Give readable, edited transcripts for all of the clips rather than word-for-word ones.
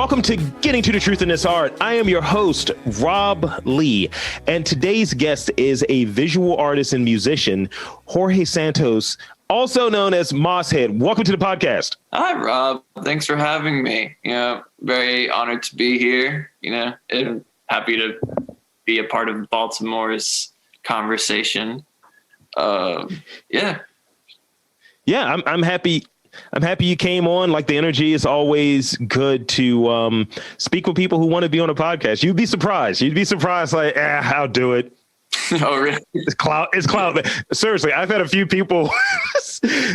Welcome to Getting to the Truth in This Art. I am your host, Rob Lee, and today's guest is a visual artist and musician, Jorge Santos, also known as Mosshead. Welcome to the podcast. Hi, Rob. Thanks for having me. Very honored to be here, and happy to be a part of Baltimore's conversation. Yeah, I'm happy. I'm happy you came on. Like, the energy is always good to speak with people who want to be on a podcast. You'd be surprised. Like, I'll do it. Oh, really? It's clout. Seriously, I've had a few people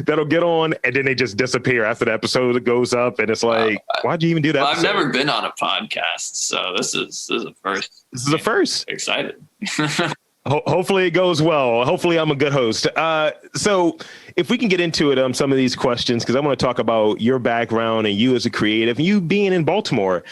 that'll get on and then they just disappear after the episode goes up. And it's like, why'd you even do that? Well, I've never been on a podcast, so this is a first. This is a first. Excited. Hopefully it goes well. Hopefully I'm a good host. So if we can get into it, some of these questions, because I want to talk about your background and you as a creative, you being in Baltimore.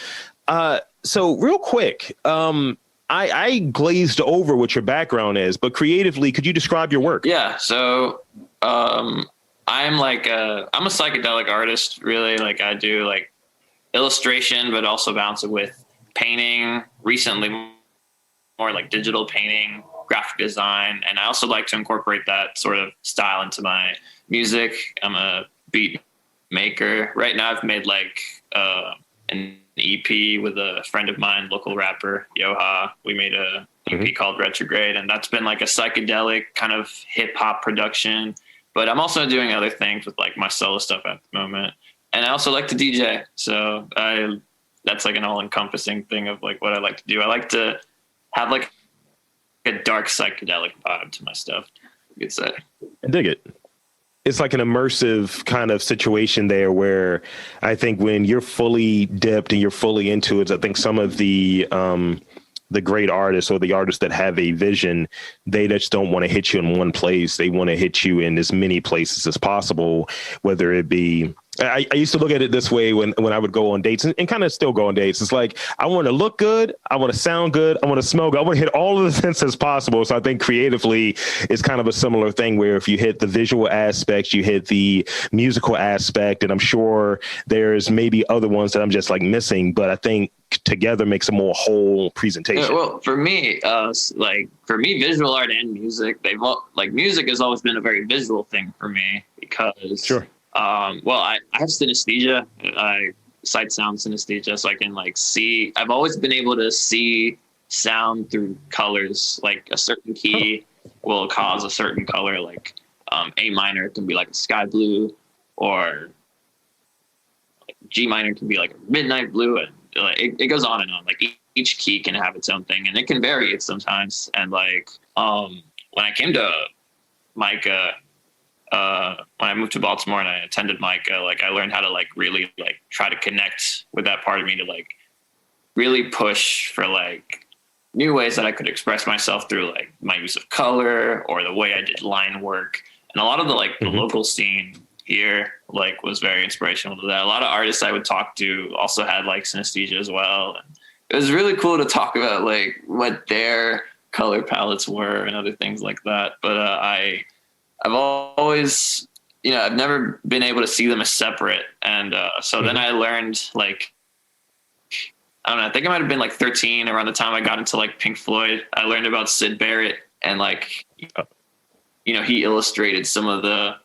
So real quick, I glazed over what your background is, but creatively, could you describe your work? Yeah. So I'm a psychedelic artist, really. Like, I do like illustration, but also balance it with painting. Recently, more like digital painting, graphic design, and I also like to incorporate that sort of style into my music. I'm a beat maker. Right now I've made like an EP with a friend of mine, local rapper Yoha. We made a EP called Retrograde, and that's been like a psychedelic kind of hip hop production. But I'm also doing other things with like my solo stuff at the moment. And I also like to DJ. So that's like an all encompassing thing of like what I like to do. I like to have like a dark psychedelic vibe to my stuff, you could say. I dig it. It's like an immersive kind of situation there where I think when you're fully dipped and you're fully into it, I think some of the great artists or the artists that have a vision, they just don't want to hit you in one place. They want to hit you in as many places as possible, whether it be, I used to look at it this way when I would go on dates and kind of still go on dates. It's like, I want to look good. I want to sound good. I want to smell good. I want to hit all of the senses possible. So I think creatively it's kind of a similar thing where if you hit the visual aspect, you hit the musical aspect, and I'm sure there's maybe other ones that I'm just like missing, but I think together makes a more whole presentation. Yeah, well, for me, visual art and music, music has always been a very visual thing for me because sure. I have synesthesia. I sight sound synesthesia, so I can like see. I've always been able to see sound through colors. Like a certain key will cause a certain color. Like A minor can be like a sky blue, or like G minor can be like a midnight blue, and like it goes on and on. Like each key can have its own thing, and it can vary it sometimes. And like when I came to Micah. When I moved to Baltimore and I attended Micah, like I learned how to like really like try to connect with that part of me to like really push for like new ways that I could express myself through like my use of color or the way I did line work. And a lot of the like the local scene here like was very inspirational to that. A lot of artists I would talk to also had like synesthesia as well. And it was really cool to talk about like what their color palettes were and other things like that. But I've always, I've never been able to see them as separate. And so then I learned like, I don't know, I think I might've been like 13 around the time I got into like Pink Floyd. I learned about Syd Barrett and like, he illustrated some of the,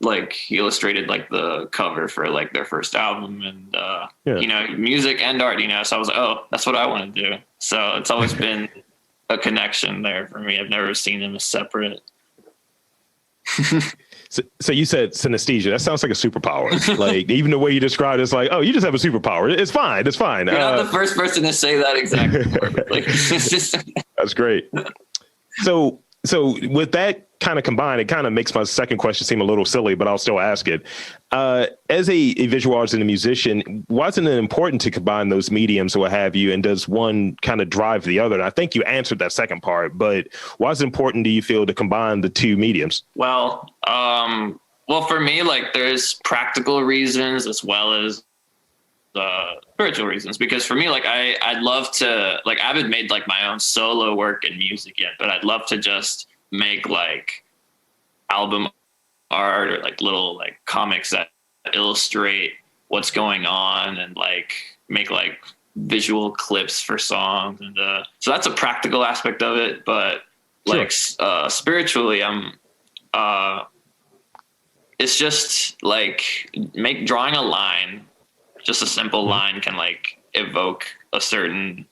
like he illustrated like the cover for like their first album and, music and art, so I was like, oh, that's what I want to do. So it's always been a connection there for me. I've never seen them as separate. So you said synesthesia. That sounds like a superpower. Like even the way you described it, it's like, oh, you just have a superpower. It's fine. It's fine. You're not the first person to say that exactly. That's great. So with that kind of combined, it kind of makes my second question seem a little silly, but I'll still ask it. As a visual artist and a musician, wasn't it important to combine those mediums or what have you? And does one kind of drive the other? And I think you answered that second part, but why is it important, do you feel, to combine the two mediums? Well, for me, like there's practical reasons as well as spiritual reasons, because for me, like I'd love to, like I haven't made like my own solo work in music yet, but I'd love to just make like album art or like little like comics that illustrate what's going on and like make like visual clips for songs. And so that's a practical aspect of it. But like spiritually, it's just like drawing a line, just a simple line can like evoke a certain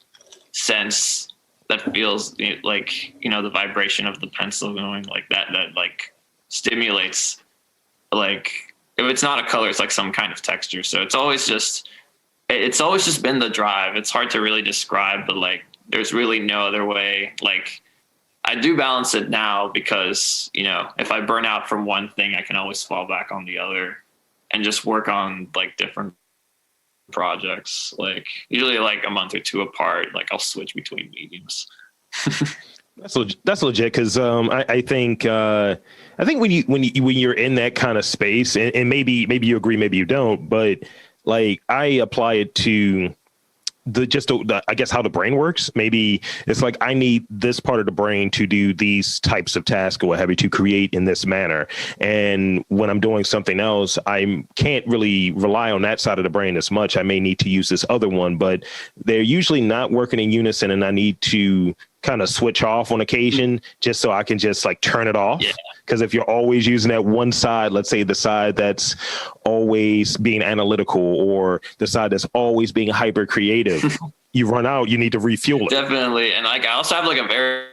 sense that feels like, the vibration of the pencil going like that like stimulates, like if it's not a color, it's like some kind of texture. So it's always just been the drive. It's hard to really describe, but like there's really no other way. Like I do balance it now because, if I burn out from one thing, I can always fall back on the other and just work on like different projects, like usually like a month or two apart. Like I'll switch between mediums. That's legit because I think when you're in that kind of space, and maybe you agree, maybe you don't, but like I apply it to I guess how the brain works. Maybe it's like I need this part of the brain to do these types of tasks or what have you, to create in this manner. And when I'm doing something else, I can't really rely on that side of the brain as much. I may need to use this other one, but they're usually not working in unison, and I need to kind of switch off on occasion just so I can just like turn it off. Because if you're always using that one side, let's say the side that's always being analytical or the side that's always being hyper creative, you run out, you need to refuel it. Definitely. And like I also have like a very,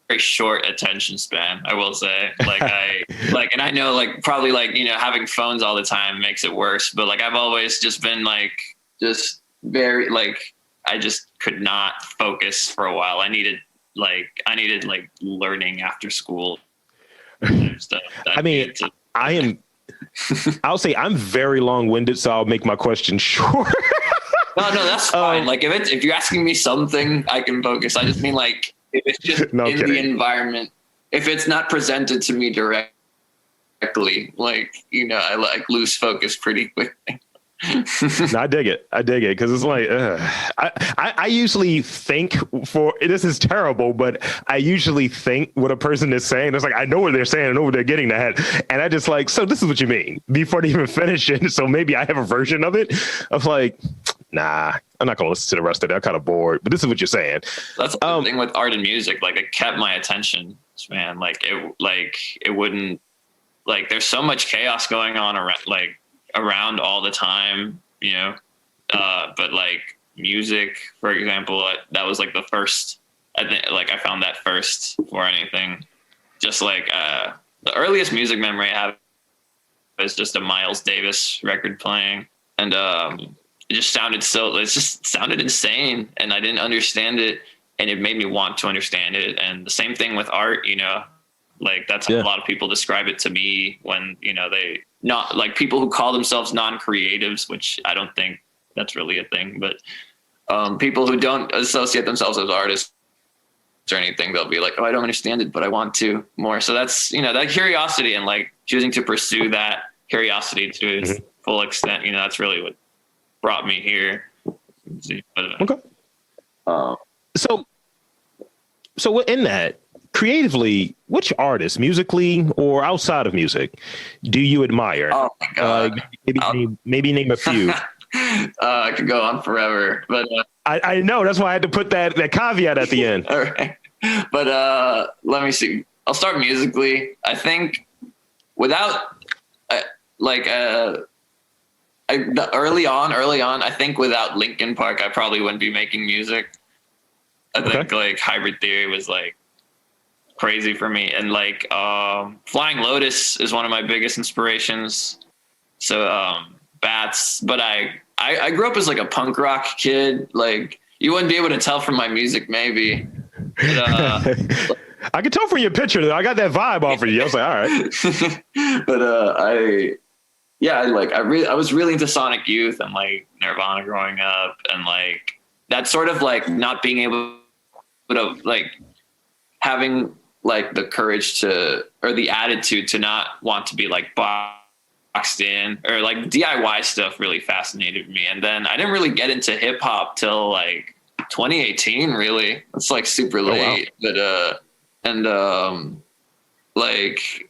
very short attention span, I will say. Like and I know like probably like, having phones all the time makes it worse, but like I've always just been like just very like I just could not focus for a while. I needed learning after school. I'll say I'm very long-winded, so I'll make my question short. No, that's fine. Like if you're asking me something, I can focus. I just mean like if it's just the environment, if it's not presented to me directly, like, I like lose focus pretty quickly. No, I dig it because it's like I usually think this is terrible, but I usually think what a person is saying. It's like I know what they're saying, I know what they're getting at, and I just like, so this is what you mean before they even finish it. So maybe I have a version of it of like, nah, I'm not gonna listen to the rest of it. I'm kind of bored, but this is what you're saying. That's the thing with art and music. Like it kept my attention, man. Like it wouldn't, like there's so much chaos going on around all the time, but like music, for example, that was like the first, I think, like I found that first for anything. Just like the earliest music memory I have is just a Miles Davis record playing, and it just sounded insane, and I didn't understand it, and it made me want to understand it. And the same thing with art, like that's how a lot of people describe it to me when, they not like people who call themselves non-creatives, which I don't think that's really a thing, but people who don't associate themselves as artists or anything, they'll be like, oh, I don't understand it, but I want to more. So that's, that curiosity and like choosing to pursue that curiosity to its full extent, that's really what brought me here. Okay. So in that, creatively, which artists, musically or outside of music, do you admire? Oh my God. Maybe name a few. I could go on forever, but I know, that's why I had to put that caveat at the end. All right. But let me see. I'll start musically. I think without early on, I think without Linkin Park, I probably wouldn't be making music. I think like Hybrid Theory was like crazy for me, and like Flying Lotus is one of my biggest inspirations. So Bats, but I grew up as like a punk rock kid. Like you wouldn't be able to tell from my music, maybe. But, I could tell from your picture though. I got that vibe off of you. I was like, all right. But I was really into Sonic Youth and like Nirvana growing up, and like that sort of like not being able to like having like the courage to, or the attitude to not want to be like boxed in, or like DIY stuff really fascinated me. And then I didn't really get into hip hop till like 2018, really. It's like super late. Oh, wow. But like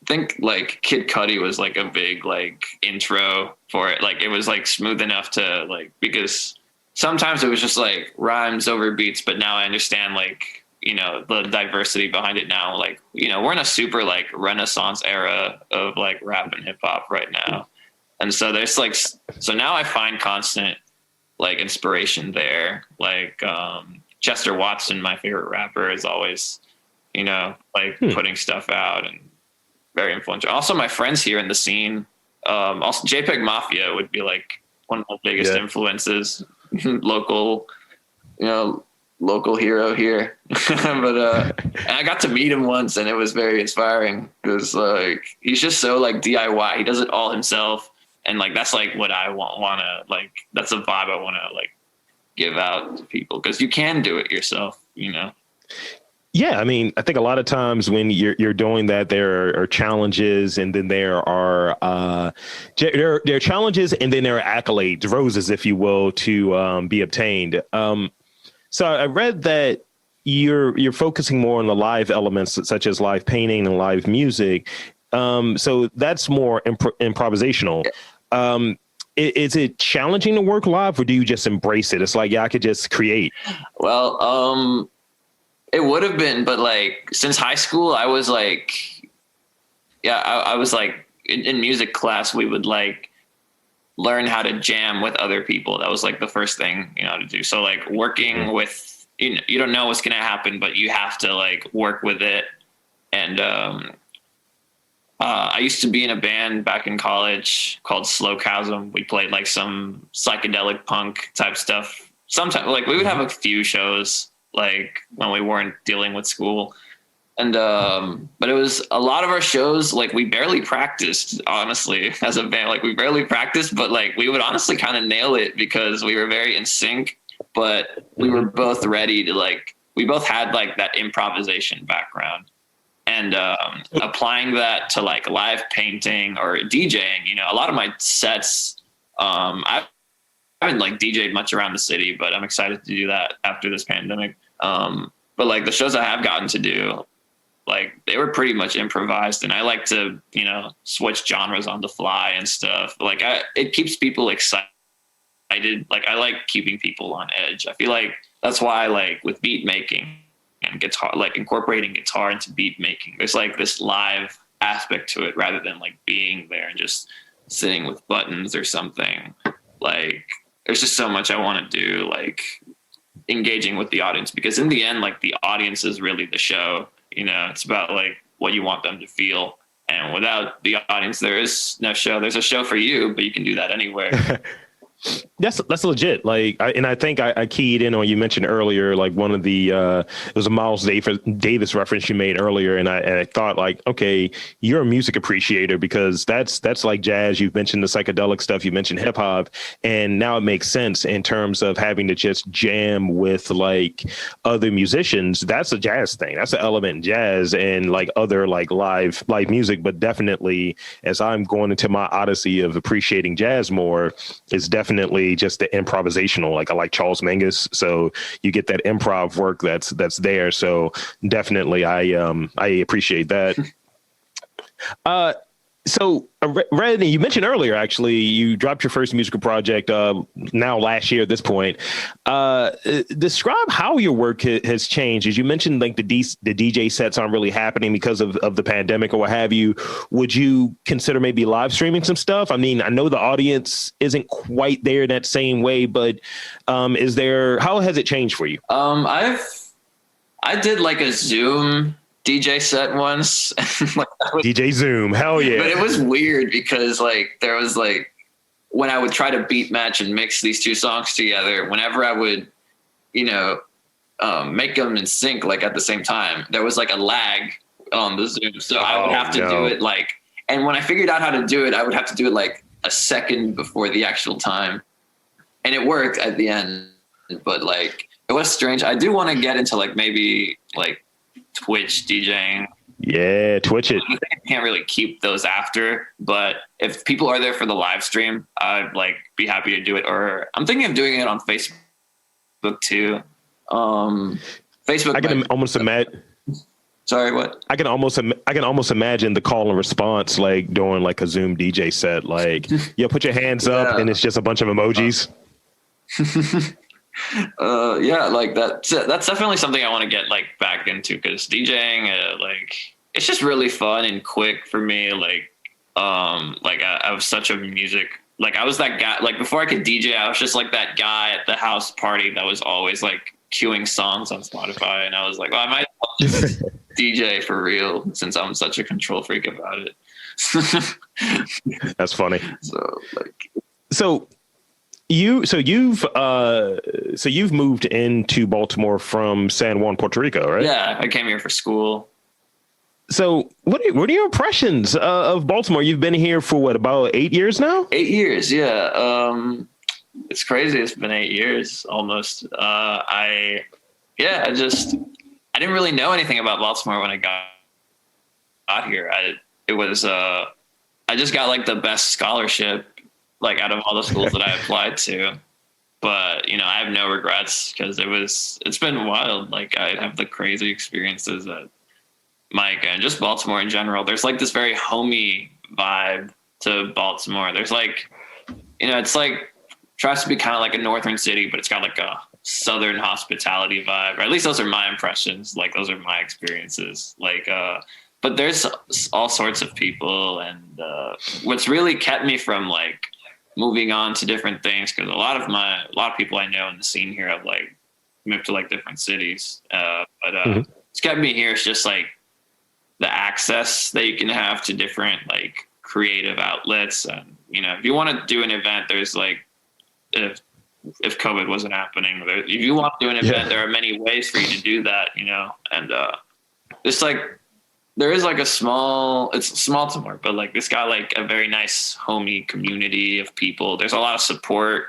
think like Kid Cudi was like a big like intro for it. Like it was like smooth enough to like, because sometimes it was just like rhymes over beats, but now I understand like, you know, the diversity behind it now. Like, you know, we're in a super like Renaissance era of like rap and hip hop right now. And so there's like, so now I find constant like inspiration there. Like Chester Watson, my favorite rapper, is always, you know, like putting stuff out and very influential. Also my friends here in the scene, also JPEG Mafia would be like one of the biggest influences, local, you know, local hero here. But I got to meet him once and it was very inspiring because like he's just so like DIY. He does it all himself. And like that's like what I want to like, that's a vibe I want to like give out to people, because you can do it yourself, you know. Yeah, I mean, I think a lot of times when you're doing that, there are challenges, and then there are challenges, and then there are accolades, roses, if you will, to be obtained. So I read that you're focusing more on the live elements, such as live painting and live music. So that's more improvisational. Is it challenging to work live, or do you just embrace it? It's like, yeah, I could just create. Well, it would have been, but like since high school, I was like, yeah, I was like in music class, we would like learn how to jam with other people. That was like the first thing, you know, to do. So like working with, you know, you don't know what's going to happen, but you have to like work with it. And I used to be in a band back in college called Slow Chasm. We played like some psychedelic punk type stuff. Sometimes like we would have a few shows like when we weren't dealing with school. And but it was a lot of our shows, like we barely practiced, honestly, as a band. Like we barely practiced, but like we would honestly kind of nail it because we were very in sync, but we were both ready to like, we both had like that improvisation background. And applying that to like live painting or DJing, you know, a lot of my sets, I haven't like DJ'd much around the city, but I'm excited to do that after this pandemic. But like the shows I have gotten to do, like they were pretty much improvised, and I like to, you know, switch genres on the fly and stuff. Like it keeps people excited. Like I like keeping people on edge. I feel like that's why like with beat making and guitar, like incorporating guitar into beat making, there's like this live aspect to it rather than like being there and just sitting with buttons or something. Like there's just so much I want to do, like engaging with the audience, because in the end, like the audience is really the show, you know. It's about like what you want them to feel, and without the audience there is no show. There's a show for you, but you can do that anywhere. That's legit. Like, I think I keyed in on, you mentioned earlier, like one of the it was a Miles Davis reference you made earlier, and I thought like, okay, you're a music appreciator, because that's like jazz. You've mentioned the psychedelic stuff, you mentioned hip hop, and now it makes sense in terms of having to just jam with like other musicians. That's a jazz thing. That's an element in jazz and like other like live music. But definitely, as I'm going into my odyssey of appreciating jazz more, it's definitely just the improvisational. Like I like Charles Mingus, so you get that improv work that's there. So definitely I appreciate that. So Red, you mentioned earlier, actually, you dropped your first musical project now last year at this point. Describe how your work has changed. As you mentioned, like the DJ sets aren't really happening because of the pandemic or what have you. Would you consider maybe live streaming some stuff? I mean, I know the audience isn't quite there in that same way, but how has it changed for you? I did like a Zoom DJ set once. DJ Zoom, hell yeah. But it was weird because like there was like, when I would try to beat match and mix these two songs together, whenever I would, you know, make them in sync, like at the same time, there was like a lag on the Zoom. So I would have to do it like, and when I figured out how to do it, I would have to do it like a second before the actual time. And it worked at the end, but like, it was strange. I do want to get into like maybe like Twitch DJing. Yeah, Twitch it. I can't really keep those after, but if people are there for the live stream, I'd like be happy to do it. Or I'm thinking of doing it on Facebook too. Facebook. I can almost imagine. Sorry, what? I can almost imagine the call and response like during like a Zoom DJ set, like, yeah, put your hands up, Yeah. and it's just a bunch of emojis. Yeah, like that's definitely something I want to get like back into, because DJing, like it's just really fun and quick for me. Like I was such a music, like I was that guy, like before I could DJ, I was just like that guy at the house party that was always like queuing songs on Spotify. And I was like, well, I might just DJ for real, since I'm such a control freak about it. That's funny. So like, So you've moved into Baltimore from San Juan, Puerto Rico, right? yeah, I came here for school. So what are your impressions of Baltimore? You've been here for what, about 8 years now? 8 years, yeah. It's crazy. It's been 8 years almost. I didn't really know anything about Baltimore when I got here. I just got like the best scholarship, like out of all the schools that I applied to. But I have no regrets, because it's been wild. Like I have the crazy experiences at Mike, and just Baltimore in general. There's like this very homey vibe to Baltimore. There's like, it's like tries to be kind of like a northern city, but it's got like a southern hospitality vibe. Or at least those are my impressions. Like those are my experiences. Like, but there's all sorts of people, and what's really kept me from like moving on to different things, because a lot of people I know in the scene here have like moved to like different cities. But It's kept me here. It's just like the access that you can have to different like creative outlets. And, if you want to do an event, there's like, if COVID wasn't happening, if you want to do an event, there are many ways for you to do that, and it's like, there is like it's small to more, but like it's got like a very nice homey community of people. There's a lot of support,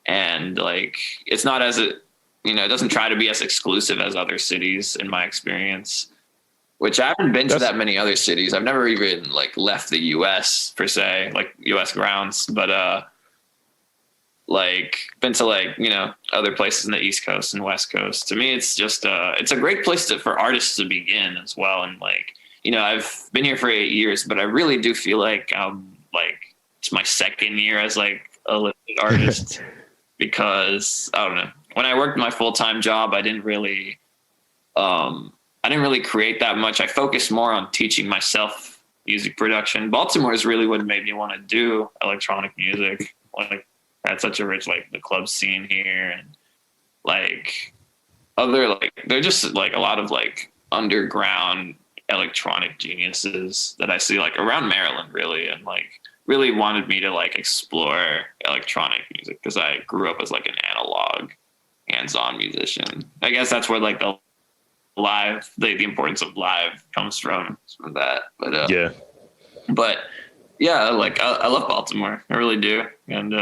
and like, it's not it doesn't try to be as exclusive as other cities in my experience, which I haven't been to that many other cities. I've never even like left the US per se, like US grounds, but like been to like, other places in the East Coast and West Coast. To me, it's just it's a great place for artists to begin as well. And like, I've been here for 8 years, but I really do feel like like it's my second year as like a listed artist, because I don't know, when I worked my full-time job, I didn't really create that much. I focused more on teaching myself music production. Baltimore is really what made me want to do electronic music. Like, had such a rich, like, the club scene here, and like they're just like a lot of like underground electronic geniuses that I see like around Maryland, really, and like really wanted me to like explore electronic music, because I grew up as like an analog hands-on musician. I guess that's where like the importance of live comes from that. But yeah, like I love Baltimore. I really do. And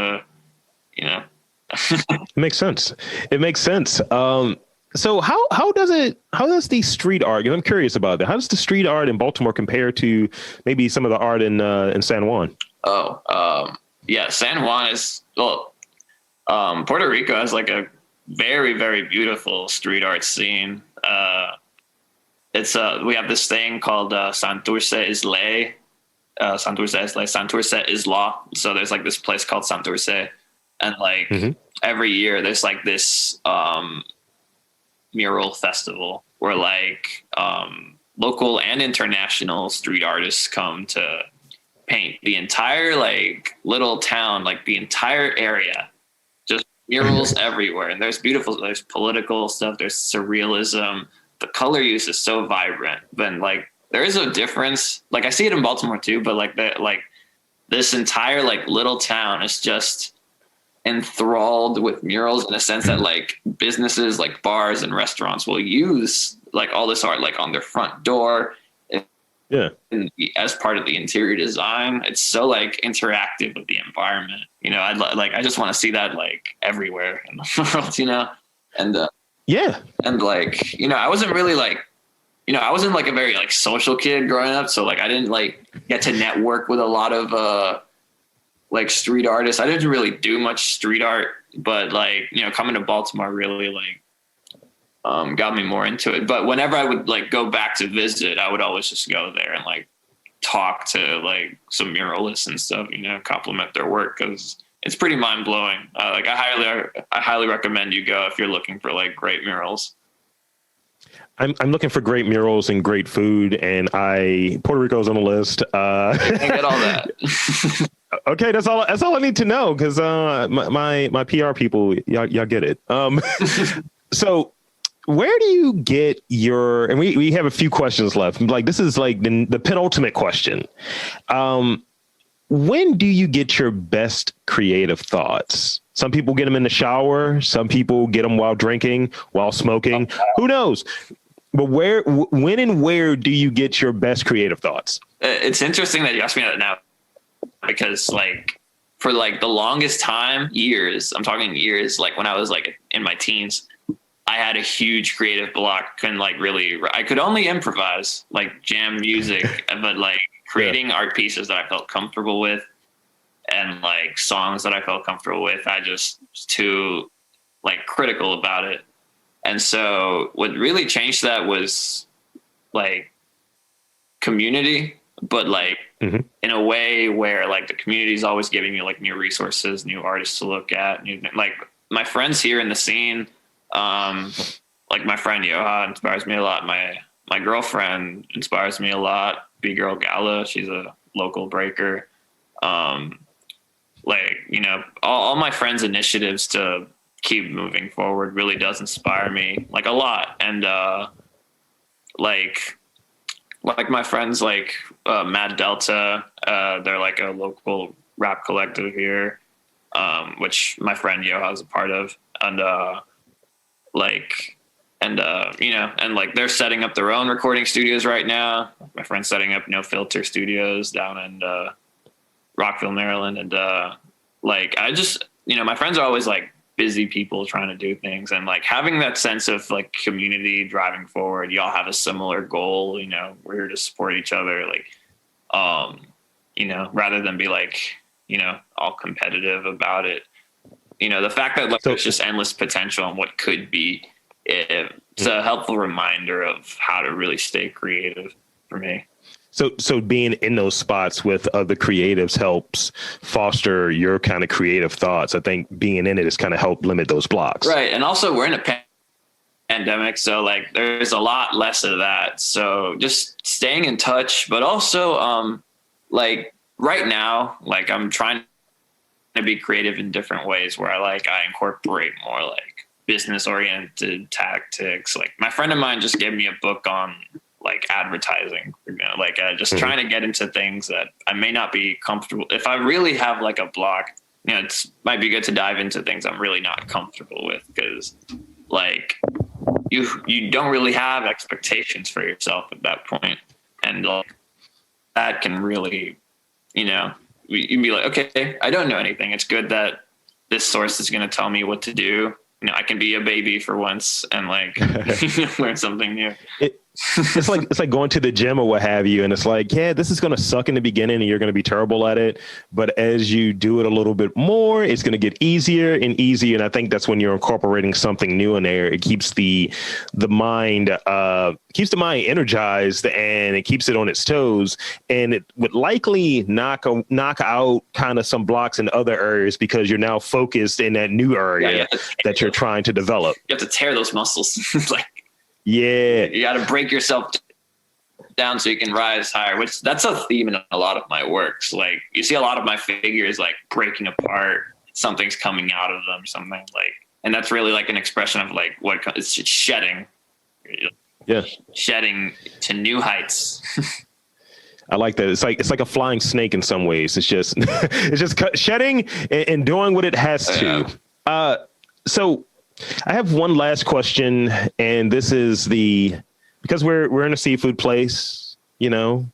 It makes sense. It makes sense. So how does the street art, 'cause I'm curious about that. How does the street art in Baltimore compare to maybe some of the art in San Juan? Yeah, San Juan is, Puerto Rico has like a very, very beautiful street art scene. We have this thing called Santurce is Ley. Santurce is Ley. Santurce is law. So there's like this place called Santurce, and like every year there's like this mural festival where like local and international street artists come to paint the entire like little town, like the entire area, just murals everywhere. And there's political stuff, there's surrealism. The color use is so vibrant. Then like there is a difference. Like I see it in Baltimore too, but like this entire like little town is just enthralled with murals, in a sense that like businesses like bars and restaurants will use like all this art like on their front door. As part of the interior design. It's so like interactive with the environment. I just want to see that like everywhere in the world, and and like, I wasn't really like, I wasn't like a very like social kid growing up. So like, I didn't like get to network with a lot of like street artists. I didn't really do much street art, but like, coming to Baltimore really like got me more into it. But whenever I would like go back to visit, I would always just go there and like talk to like some muralists and stuff, you know, compliment their work, because it's pretty mind blowing. Like I highly recommend you go if you're looking for like great murals. I'm looking for great murals and great food, and Puerto Rico's on the list. I get all that. Okay, that's all I need to know, because my PR people, y'all get it. So where do you get your, and we have a few questions left. Like, this is like the penultimate question. When do you get your best creative thoughts? Some people get them in the shower. Some people get them while drinking, while smoking. Who knows? But when and where do you get your best creative thoughts? It's interesting that you asked me that now, because like for like the longest time, years, I'm talking years, like when I was like in my teens, I had a huge creative block. I could only improvise, like jam music, but like creating art pieces that I felt comfortable with and like songs that I felt comfortable with, I just was too like critical about it. And so what really changed that was like community, but like in a way where like the community is always giving you like new resources, new artists to look at, like my friends here in the scene. Like my friend Yoha inspires me a lot. My girlfriend inspires me a lot. B-Girl Gala, she's a local breaker. Like, you know, all my friends' initiatives to keep moving forward really does inspire me like a lot. And like my friends like Mad Delta, they're like a local rap collective here, which my friend Yoha is a part of. And you know, and like they're setting up their own recording studios right now. My friend's setting up No Filter Studios down in Rockville, Maryland. And like I just, you know, my friends are always like busy people trying to do things, and like having that sense of like community driving forward. Y'all have a similar goal, you know, we're here to support each other, like you know, rather than be like, you know, all competitive about it. You know, the fact that like there's just endless potential and what could be, it's a helpful reminder of how to really stay creative for me. So being in those spots with other creatives helps foster your kind of creative thoughts. I think being in it has kind of helped limit those blocks. Right. And also we're in a pandemic, so like there's a lot less of that. So just staying in touch, but also like right now, like I'm trying to be creative in different ways where I incorporate more like business oriented tactics. Like my friend of mine just gave me a book on like advertising, you know, like just trying to get into things that I may not be comfortable. If I really have like a block, you know, it's might be good to dive into things I'm really not comfortable with, because like you don't really have expectations for yourself at that point. And like that can really, you know, you'd be like, okay, I don't know anything. It's good that this source is going to tell me what to do. You know, I can be a baby for once and like learn something new. It's like going to the gym or what have you. And it's like, yeah, this is going to suck in the beginning and you're going to be terrible at it. But as you do it a little bit more, it's going to get easier and easier. And I think that's when you're incorporating something new in there. It keeps the mind energized, and it keeps it on its toes. And it would likely knock out kind of some blocks in other areas, because you're now focused in that new area that you're trying to develop. You have to tear those muscles. Like, yeah, you got to break yourself down so you can rise higher, which that's a theme in a lot of my works. Like you see a lot of my figures like breaking apart, something's coming out of them, something like, and that's really like an expression of like what it's shedding. Yeah. Shedding to new heights. I like that. It's like a flying snake in some ways. It's just shedding and doing what it has to. So I have one last question, and this is because we're in a seafood place, you know,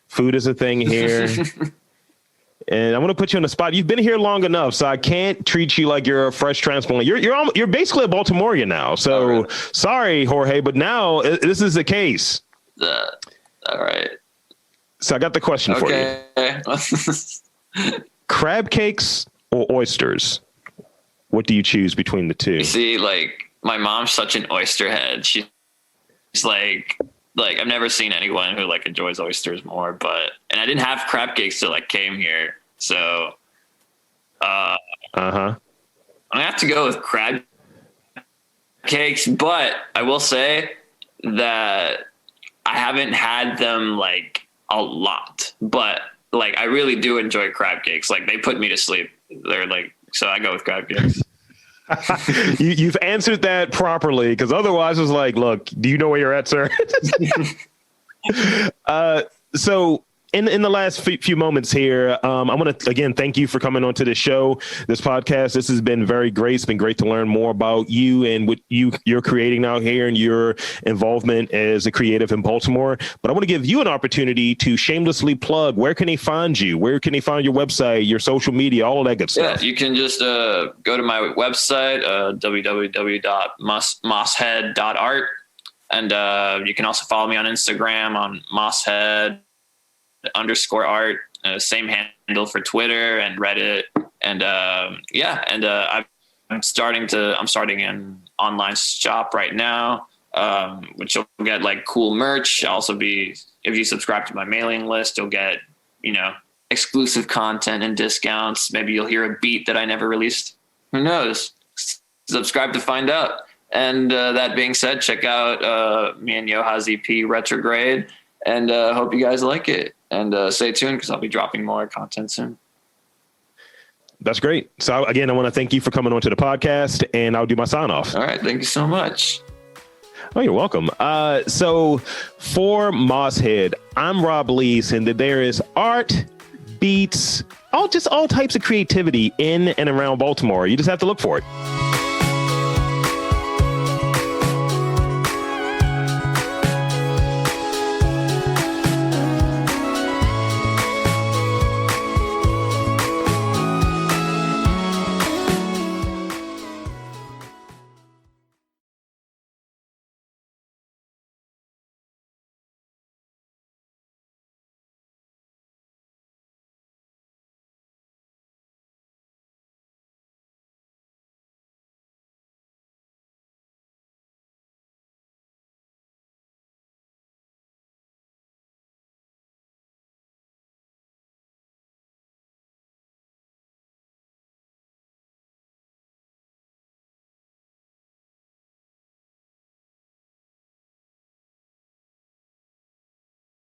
food is a thing here. And I want to put you on the spot. You've been here long enough, so I can't treat you like you're a fresh transplant. You're basically a Baltimorean now. So really? Sorry, Jorge, but now this is the case. All right. So I got the question for you. Crab cakes or oysters? What do you choose between the two? You see, like my mom's such an oyster head. She's like I've never seen anyone who like enjoys oysters more. And I didn't have crab cakes till I came here, so I'm gonna have to go with crab cakes. But I will say that I haven't had them like a lot, but like I really do enjoy crab cakes. Like they put me to sleep. They're like, so I go with crab cakes. You've answered that properly, because otherwise it's like, look, do you know where you're at, sir? So in the last few moments here, I want to again thank you for coming onto the show, this podcast. This has been very great. It's been great to learn more about you and what you're creating out here and your involvement as a creative in Baltimore. But I want to give you an opportunity to shamelessly plug. Where can they find you? Where can they find your website, your social media, all of that good stuff? Yeah, you can just go to my website, www.mosshead.art. And you can also follow me on Instagram on mosshead_art, same handle for Twitter and Reddit. And I'm starting an online shop right now, which you'll get like cool merch. Also if you subscribe to my mailing list, you'll get, exclusive content and discounts. Maybe you'll hear a beat that I never released. Who knows? Subscribe to find out. And that being said, check out me and Yohazi P Retrograde, and hope you guys like it. And stay tuned because I'll be dropping more content soon. That's great. So again, I want to thank you for coming onto the podcast, and I'll do my sign off. All right. Thank you so much. Oh, you're welcome. So for Mosshead, I'm Rob Lees, and there is art, beats, all types of creativity in and around Baltimore. You just have to look for it.